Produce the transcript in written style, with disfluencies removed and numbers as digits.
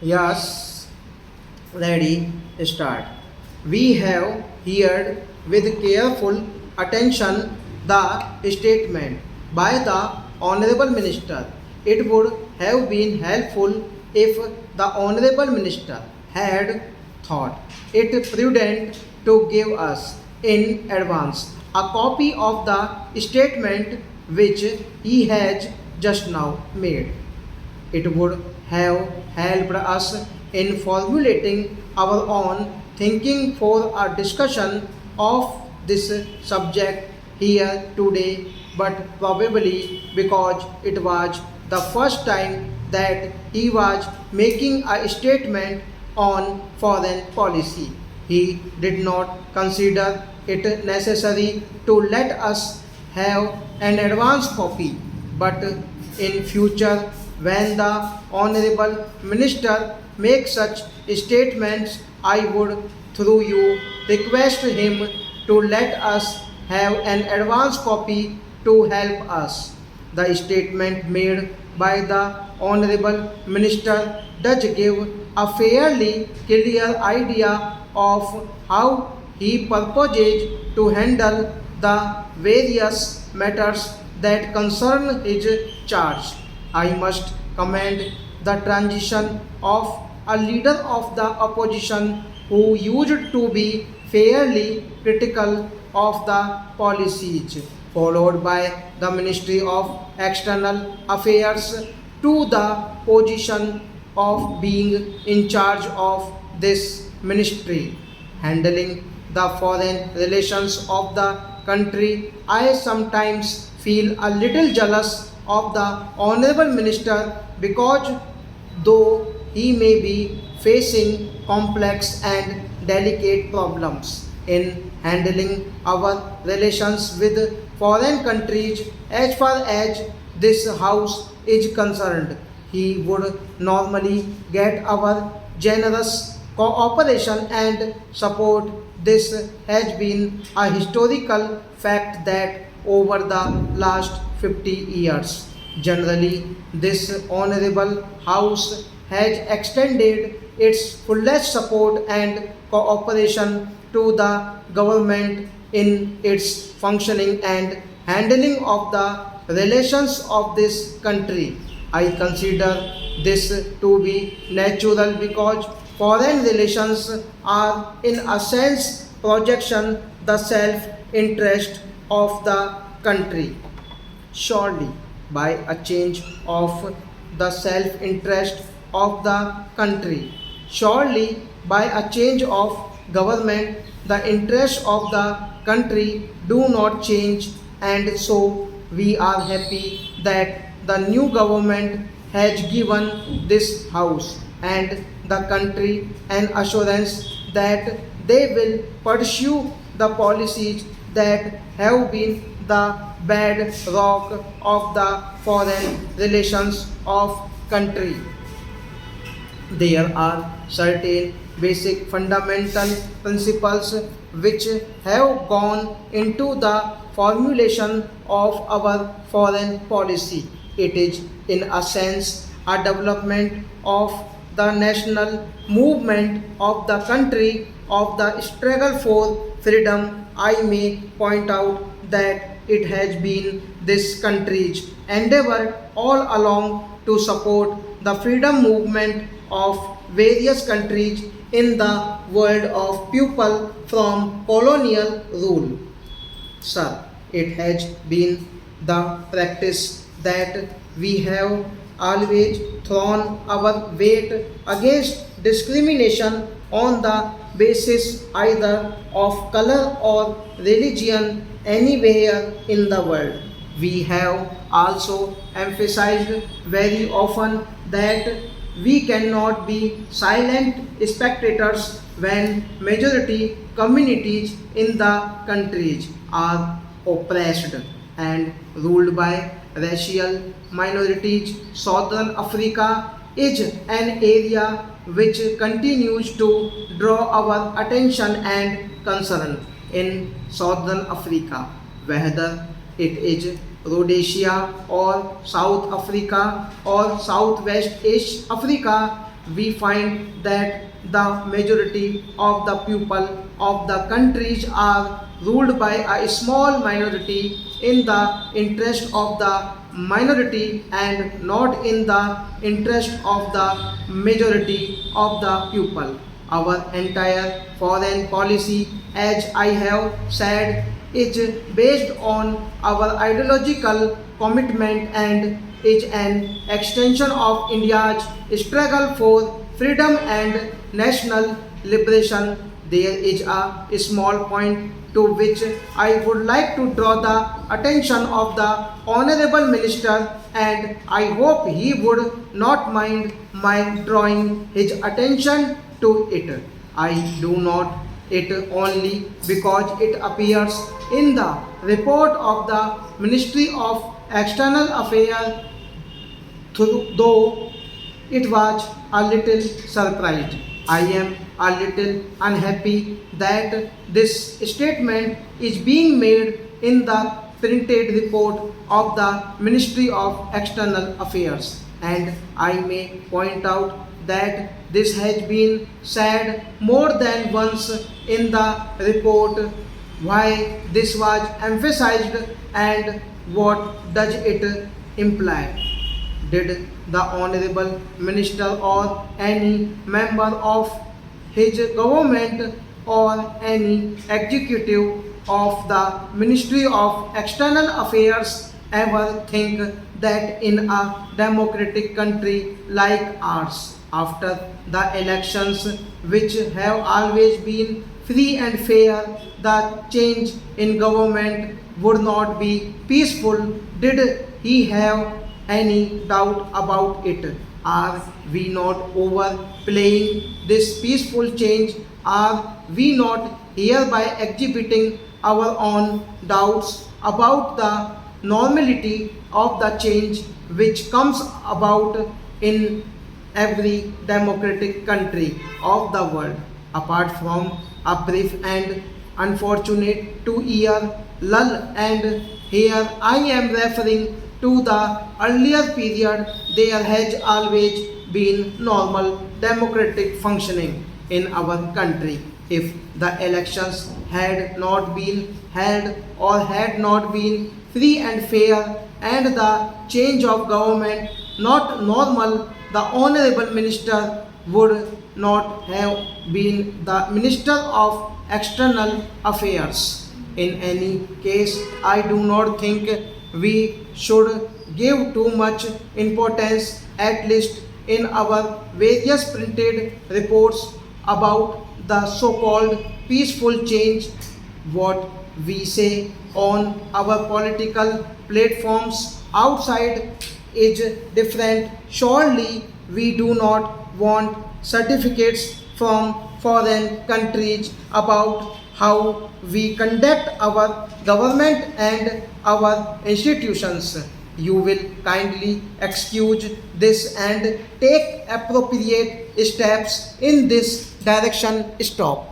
Yes, ready, start. We have heard with careful attention the statement by the Honorable Minister. It would have been helpful if the Honorable Minister had thought it prudent to give us in advance a copy of the statement which he has just now made. It would have helped us in formulating our own thinking for a discussion of this subject here today, but probably because it was the first time that he was making a statement on foreign policy. He did not consider it necessary to let us have an advance copy, but in future when the Honorable Minister makes such statements, I would, through you, request him to let us have an advance copy to help us. The statement made by the Honorable Minister does give a fairly clear idea of how he purposes to handle the various matters that concern his charge. I must commend the transition of a leader of the opposition who used to be fairly critical of the policies followed by the Ministry of External Affairs to the position of being in charge of this ministry, handling the foreign relations of the country. I sometimes feel a little jealous of the Honorable Minister because though he may be facing complex and delicate problems in handling our relations with foreign countries as far as this house is concerned, he would normally get our generous cooperation and support. This has been a historical fact that over the last 50 years. Generally, this honorable house has extended its fullest support and cooperation to the government in its functioning and handling of the relations of this country. I consider this to be natural because foreign relations are in a sense projection the self interest of the country. Surely, by a change of the self interest of the country, surely by a change of government, the interests of the country do not change, and so we are happy that the new government has given this house and the country an assurance that they will pursue the policies that have been the bedrock of the foreign relations of country. There are certain basic fundamental principles which have gone into the formulation of our foreign policy. It is, in a sense, a development of the national movement of the country, of the struggle for freedom. I may point out that it has been this country's endeavor all along to support the freedom movement of various countries in the world of people from colonial rule. Sir, it has been the practice that we have always thrown our weight against discrimination on the basis either of color or religion anywhere in the world. We have also emphasized very often that we cannot be silent spectators when majority communities in the countries are oppressed and ruled by racial minorities. Southern Africa is an area which continues to draw our attention and concern. In Southern Africa, whether it is Rhodesia or South Africa or Southwest East Africa, we find that the majority of the people of the countries are ruled by a small minority in the interest of the minority and not in the interest of the majority of the people. Our entire foreign policy, as I have said, is based on our ideological commitment and is an extension of India's struggle for freedom and national liberation. There is a small point to which I would like to draw the attention of the Honorable Minister, and I hope he would not mind my drawing his attention to it. I do not it only because it appears in the report of the Ministry of External Affairs, though it was a little surprised. I am a little unhappy that this statement is being made in the printed report of the Ministry of External Affairs, and I may point out that this has been said more than once in the report. Why this was emphasized and what does it imply? Did the Honorable Minister or any member of his government or any executive of the Ministry of External Affairs ever think that in a democratic country like ours, after the elections which have always been free and fair, the change in government would not be peaceful? Did he have any doubt about it? Are we not overplaying this peaceful change? Are we not hereby exhibiting our own doubts about the normality of the change which comes about in every democratic country of the world? Apart from a brief and unfortunate 2 year lull, and here I am referring to the earlier period, there has always been normal democratic functioning in our country. If the elections had not been held or had not been free and fair and the change of government not normal, the Honorable Minister would not have been the Minister of External Affairs. In any case, I do not think we should give too much importance, at least in our various printed reports, about the so-called peaceful change. What we say on our political platforms outside is different. Surely we do not want certificates from foreign countries about how we conduct our government and our institutions. You will kindly excuse this and take appropriate steps in this direction. Stop.